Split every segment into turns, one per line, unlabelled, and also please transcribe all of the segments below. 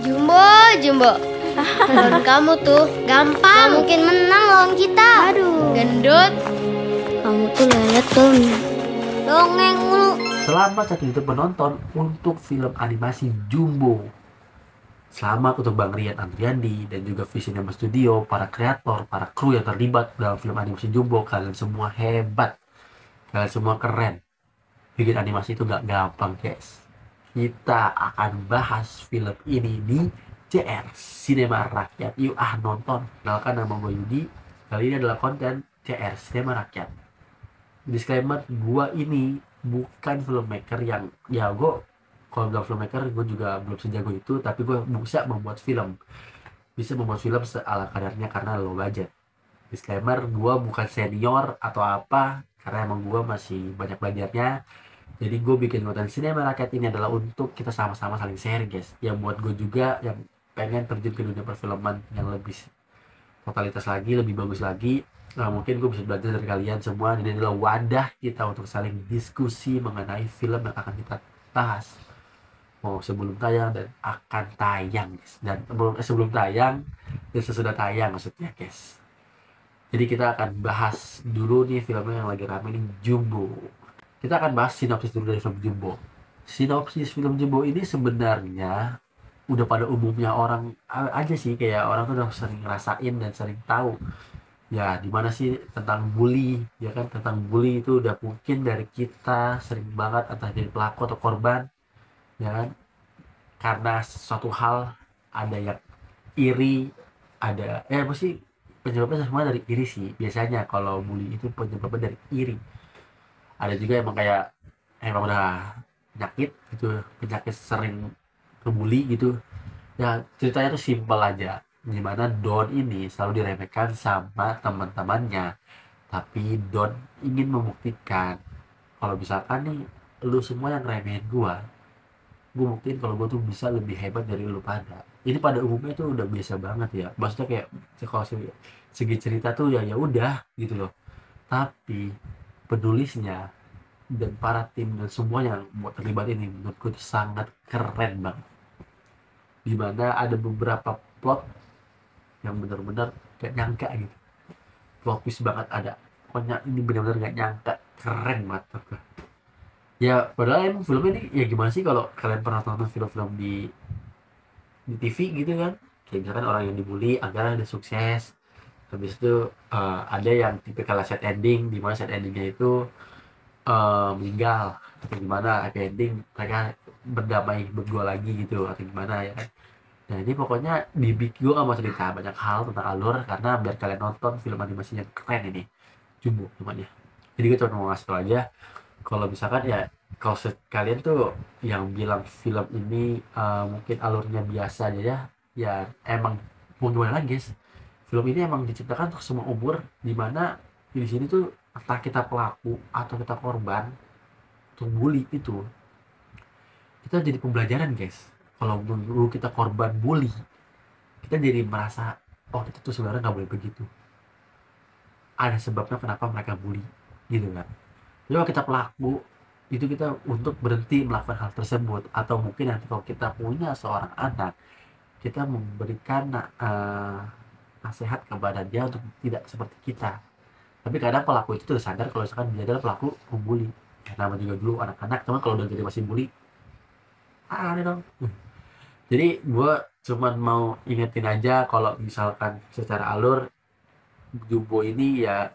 Jumbo, Jumbo. Lawan kamu tuh gampang. Gak mungkin menang lawan kita. Aduh, gendut. Kamu tuh lelet tuh. Dongeng mulu.
Selamat 1 juta penonton untuk film animasi Jumbo. Selamat untuk Bang Rian Andriandi dan juga Visinema Studio, para kreator, para kru yang terlibat dalam film animasi Jumbo. Kalian semua hebat. Kalian semua keren. Bikin animasi itu gak gampang, guys. Kita akan bahas film ini di CR Cinema Rakyat. Yuk nonton. Kenalkan, nama gue Yudi. Kali ini adalah konten CR Cinema Rakyat. Disclaimer, gue ini bukan filmmaker yang kalau bilang filmmaker gue juga belum sejago itu, tapi gue bisa membuat film seala kadarnya karena low budget. Disclaimer, gue bukan senior atau apa, karena emang gue masih banyak belajarnya. Jadi gue bikin konten Cinema Rakyat ini adalah untuk kita sama-sama saling share, guys. Yang buat gue juga yang pengen terjun ke dunia perfilman yang lebih totalitas lagi, lebih bagus lagi. Nah, mungkin gue bisa belajar dari kalian semua. Ini adalah wadah kita untuk saling diskusi mengenai film yang akan kita bahas. Mau sebelum tayang dan akan tayang, guys. Dan sebelum tayang dan sesudah tayang maksudnya, guys. Jadi kita akan bahas dulu nih filmnya yang lagi rame nih, Jumbo. Kita akan bahas sinopsis dulu dari film Jumbo. Sinopsis film Jumbo ini sebenarnya udah pada umumnya orang aja sih, kayak orang tuh udah sering ngerasain dan sering tahu. Ya, dimana sih tentang bully, ya kan, tentang bully itu udah mungkin dari kita sering banget entah jadi pelaku atau korban, ya kan, karena suatu hal ada yang iri, ada apa sih penyebabnya semua dari iri sih biasanya. Kalau bully itu penyebabnya dari iri. Ada juga emang kayak emang udah penyakit gitu, penyakit sering ngebully gitu. Ya ceritanya tuh simpel aja, dimana Don ini selalu diremehkan sama teman-temannya, tapi Don ingin membuktikan kalau misalkan nih lu semua yang remehin gue buktiin kalau gue tuh bisa lebih hebat dari lu pada. Ini pada umumnya tuh udah biasa banget ya, maksudnya kayak kalau segi cerita tuh ya udah gitu loh. Tapi penulisnya dan para tim dan semua yang buat terlibat ini menurutku tuh sangat keren banget. Dimana ada beberapa plot yang benar-benar gak nyangka gitu, plot twist banget ada. Pokoknya ini benar-benar gak nyangka, keren banget tuh. Ya padahal emang film ini ya gimana sih kalau kalian pernah nonton film-film di TV gitu kan, kayak misalkan orang yang dibully agar ada sukses, habis itu ada yang tipikal sad ending, di mana sad endingnya itu meninggal atau gimana, happy ending mereka berdamai berdua lagi gitu atau gimana ya kan. Nah ini pokoknya dibikin, gue gak mau cerita banyak hal tentang alur karena biar kalian nonton film animasi yang keren ini, Jumbo namanya. Jadi gue cuma mau ngasih tau aja kalau misalkan ya, kalau kalian tuh yang bilang film ini mungkin alurnya biasa aja ya, ya emang mau gimana lagi, guys. Film ini emang diciptakan untuk semua umur, dimana di sini tuh entah kita pelaku atau kita korban untuk bully itu, kita jadi pembelajaran, guys. Kalau dulu kita korban bully, kita jadi merasa oh kita tuh sebenarnya nggak boleh begitu, ada sebabnya kenapa mereka bully gitu kan. Jadi kalau kita pelaku itu kita untuk berhenti melakukan hal tersebut, atau mungkin nanti kalau kita punya seorang anak, kita memberikan nasihat kepada dia untuk tidak seperti kita. Tapi kadang pelaku itu sudah sadar kalau misalkan dia adalah pelaku pembuli. Ya, nama juga dulu anak-anak, cuman kalau udah jadi masih bully, aneh dong. Jadi gue cuman mau ingetin aja kalau misalkan secara alur Jumbo ini ya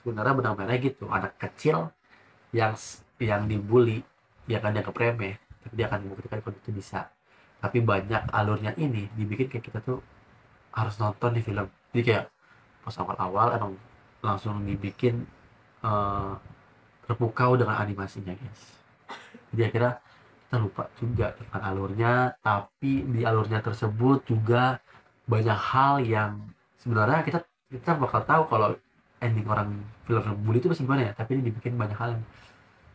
sebenarnya benang-benangnya gitu, anak kecil yang dibully, ya kan, dianggap remeh, tapi dia akan membuktikan kalau itu bisa. Tapi banyak alurnya ini dibikin kayak kita tuh harus nonton di film. Jadi kayak pas awal-awal emang langsung dibikin uh, terpukau dengan animasinya, guys. Jadi akhirnya kita lupa juga dengan alurnya, tapi di alurnya tersebut juga banyak hal yang sebenarnya kita bakal tahu kalau ending orang film-film bully itu pasti gimana ya, tapi ini dibikin banyak hal yang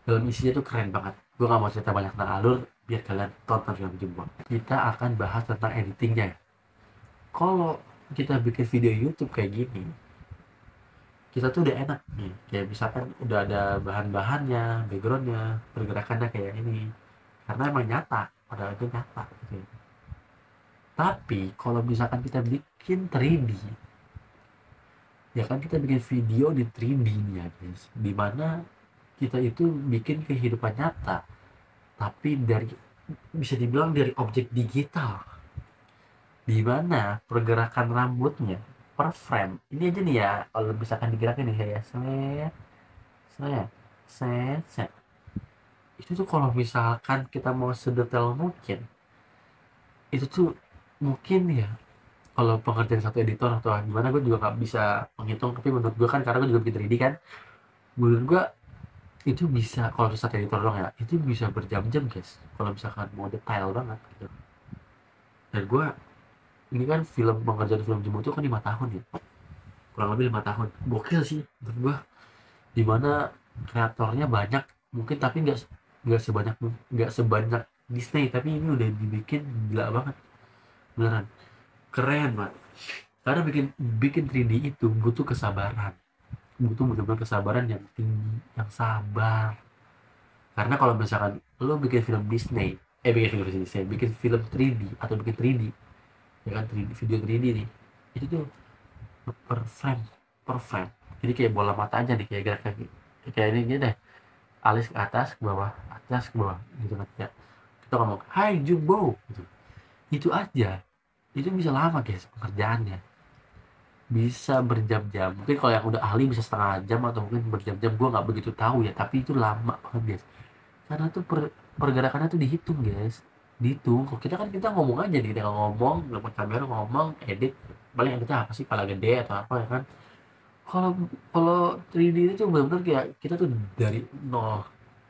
dalam isinya tuh keren banget. Gue gak mau cerita banyak tentang alur, biar kalian tonton film Jumbo. Kita akan bahas tentang editingnya. Kalau kita bikin video YouTube kayak gini, kita tuh udah enak nih, kayak misalkan udah ada bahan-bahannya, backgroundnya, pergerakannya kayak ini, karena emang nyata, padahal itu nyata gitu. Tapi kalau misalkan kita bikin 3D, ya kan kita bikin video di 3D nih ya guys, dimana kita itu bikin kehidupan nyata tapi dari, bisa dibilang dari objek digital, dimana pergerakan rambutnya per frame ini aja nih ya, kalau misalkan digerakin nih kayak set set set set, itu tuh kalau misalkan kita mau sedetail mungkin, itu tuh mungkin ya, kalau pengertian satu editor atau gimana gue juga nggak bisa menghitung, tapi menurut gue kan karena gue juga bikin 3D kan, menurut gue itu bisa, kalau satu editor doang ya, itu bisa berjam-jam guys kalau misalkan mau detail banget gitu. Dan gue, ini kan pengerjaan film Jumbo itu kan 5 tahun ya, kurang lebih 5 tahun, gokil sih menurut gue, dimana kreatornya banyak mungkin tapi nggak sebanyak Disney, tapi ini udah dibikin gila banget, beneran keren banget. Karena bikin bikin 3D itu butuh kesabaran, butuh benar-benar kesabaran yang tinggi, yang sabar. Karena kalau misalkan lo bikin film Disney, bikin film 3D atau bikin 3D, ya kan 3D, video 3D nih, itu tuh per frame. Jadi kayak bola mata aja nih, kayak gerak kaki, kayak ini gini deh, alis ke atas ke bawah gitu kan ya. Kita ngomong Hai Jumbo gitu. Itu aja itu bisa lama guys pengerjaannya, bisa berjam-jam. Mungkin kalau yang udah ahli bisa setengah jam atau mungkin berjam-jam, gue nggak begitu tahu ya, tapi itu lama banget guys. Karena tuh pergerakannya tuh dihitung guys, dihitung. Kok kita ngomong aja nih, kita ngomong dapat kamera, ngomong edit, paling editnya apa sih, kalau gede atau apa ya kan. Kalau kalau 3D itu tuh benar-benar kayak kita tuh dari nol,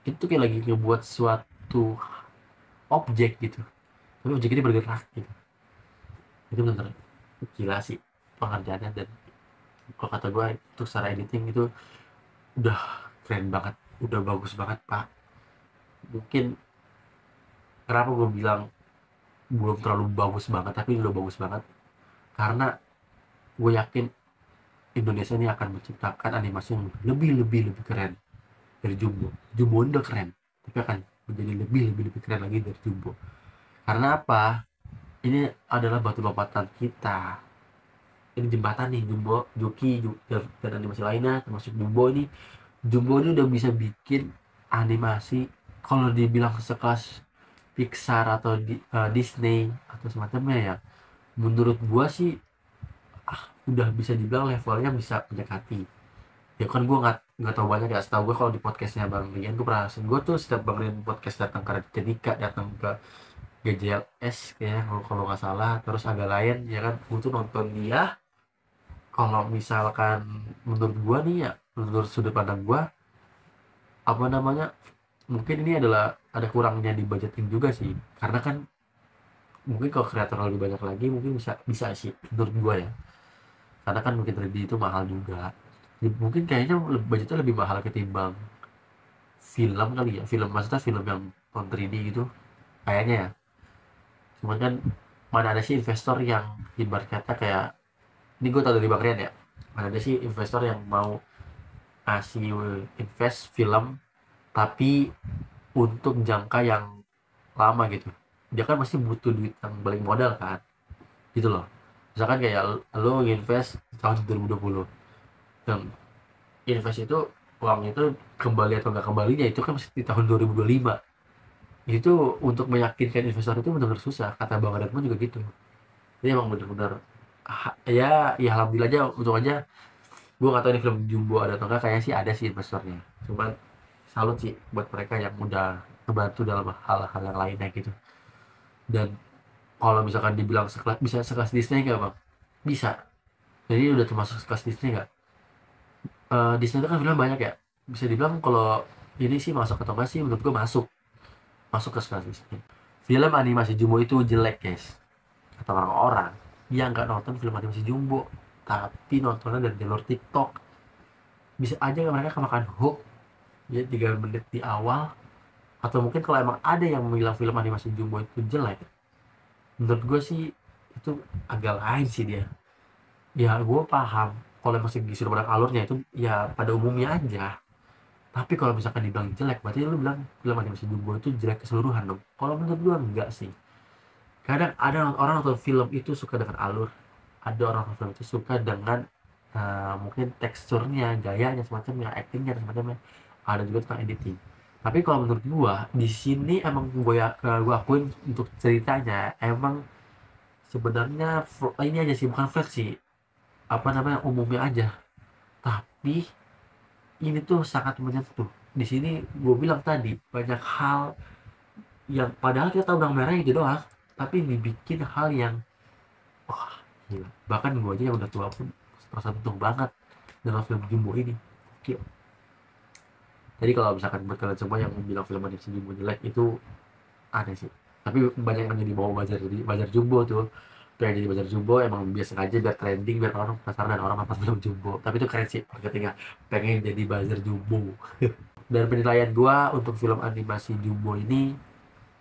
itu tuh kayak lagi ngebuat suatu objek gitu, tapi objek ini bergerak gitu. Itu benar gila sih pengerjaannya. Dan kalau kata gue untuk secara editing itu udah keren banget, udah bagus banget pak. Mungkin kenapa gue bilang belum terlalu bagus banget tapi udah bagus banget, karena gue yakin Indonesia ini akan menciptakan animasi yang lebih keren dari Jumbo. Jumbo udah keren, tapi akan menjadi lebih keren lagi dari Jumbo. Karena apa? Ini adalah batu lompatan kita. Ini jembatan nih Jumbo, Juki, dan animasi lainnya termasuk Jumbo ini. Jumbo ini udah bisa bikin animasi kalau dibilang sekelas Pixar atau Disney atau semacamnya ya. Menurut gua sih udah bisa dibilang levelnya bisa mendekati. Ya kan gua nggak tahu banyak ya. Setahu gua kalau di podcastnya Bang Rian, gua tuh setiap Bang Rian podcast datang ke Raditya, datang ke GJLS kayaknya kalau nggak salah, terus agak lain ya kan, gua tuh nonton dia. Kalau misalkan menurut gua nih ya, menurut sudut pandang gua, apa namanya, mungkin ini adalah ada kurangnya di budgeting juga sih, karena kan mungkin kalau kreator lebih banyak lagi mungkin bisa sih menurut gua ya, karena kan mungkin 3D itu mahal juga. Mungkin kayaknya budgetnya lebih mahal ketimbang film kali ya, maksudnya film yang on 3D gitu kayaknya ya. Cuman kan mana ada sih investor yang ibarat kata kayak, ini gue tau dari Bang Rian ya, mana ada sih investor yang mau ngasih invest film tapi untuk jangka yang lama gitu. Dia kan pasti butuh duit yang balik modal kan gitu loh. Misalkan kayak lo invest tahun 2020, dan invest itu, uang itu kembali atau nggak kembalinya itu kan mesti di tahun 2025. Itu untuk meyakinkan investor itu benar-benar susah, kata Bang Rian pun juga gitu. Jadi emang benar-benar ya alhamdulillah aja, untung aja. Gue nggak tahu ini film Jumbo ada atau enggak, kayaknya sih ada sih investornya. Cuman salut sih buat mereka yang udah membantu dalam hal-hal yang lainnya gitu. Dan kalau misalkan dibilang bisa sekelas Disney nggak bang? Bisa. Jadi udah termasuk sekelas Disney nggak? Disney itu kan film banyak ya. Bisa dibilang kalau ini sih masuk atau enggak sih, menurut gue masuk ke sekelas Disney. Film animasi Jumbo itu jelek guys, kata orang-orang yang nggak nonton film animasi Jumbo tapi nontonnya dari jalur TikTok. Bisa aja mereka kemakan hook ya 3 menit di awal. Atau mungkin kalau emang ada yang bilang film animasi Jumbo itu jelek, menurut gue sih itu agak lain sih dia. Ya gue paham kalau emang segi sudut pandang alurnya itu ya pada umumnya aja, tapi kalau misalkan dibilang jelek berarti lu bilang film animasi Jumbo itu jelek keseluruhan dong. Kalau menurut gue enggak sih. Kadang ada orang nonton film itu suka dengan alur, ada orang nonton film itu suka dengan mungkin teksturnya, gayanya, semacamnya, actingnya, dan semacamnya. Ada juga tentang editing. Tapi kalau menurut gua di sini emang gua akuin untuk ceritanya emang sebenarnya ini aja sih, bukan flat sih, apa namanya, umumnya aja. Tapi ini tuh sangat menyentuh. Di sini gue bilang tadi banyak hal yang padahal kita tahu benang merah itu doang, tapi dibikin hal yang wah gila. Bahkan gue aja yang udah tua pun merasa beruntung banget dengan film Jumbo ini. Oke. Jadi kalau misalkan buat kalian semua yang bilang film animasi Jumbo jelek itu aneh sih. Tapi banyak yang jadi bawa bazar Jumbo tuh. Pengen jadi bazar Jumbo emang biasa aja biar trending, biar orang penasaran dan orang nonton film Jumbo. Tapi itu keren sih marketingnya, pengen jadi bazar Jumbo. Dan penilaian gua untuk film animasi Jumbo ini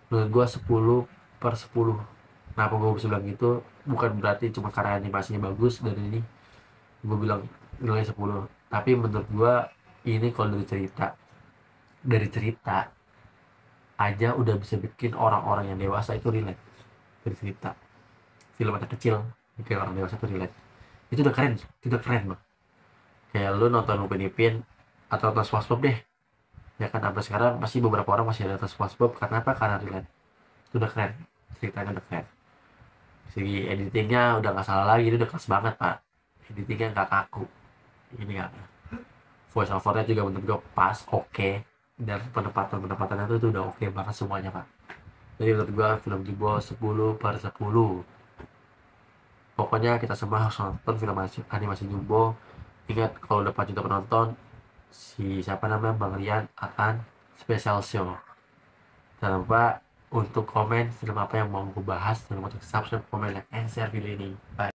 menurut gua 10/10. Kenapa gua bisa bilang gitu? Bukan berarti cuma karena animasinya bagus dan ini gua bilang nilai 10. Tapi menurut gua ini kalau dari cerita aja udah bisa bikin orang-orang yang dewasa itu relate. Dari cerita film anak kecil bikin orang dewasa itu relate. Itu udah keren bang. Kayak lu nonton Upin Ipin atau nonton SpongeBob deh, ya kan sampai sekarang masih beberapa orang masih ada nonton SpongeBob. Karena apa? Karena relate. Itu udah keren, ceritanya udah keren, segi editingnya udah nggak salah lagi, itu udah keras banget pak. Editingnya nggak kaku, ini nggak, voice overnya juga menurut gue pas, oke. Dan penempatannya tuh udah oke banget semuanya pak. Jadi menurut gue film Jumbo 10/10. Pokoknya kita semua harus nonton film animasi Jumbo. Ingat kalau udah 4 juta penonton, si siapa namanya Bang Rian akan special show. Jangan lupa untuk komen film apa yang mau gue bahas, dan untuk subscribe, komen, like, and share video ini. Bye.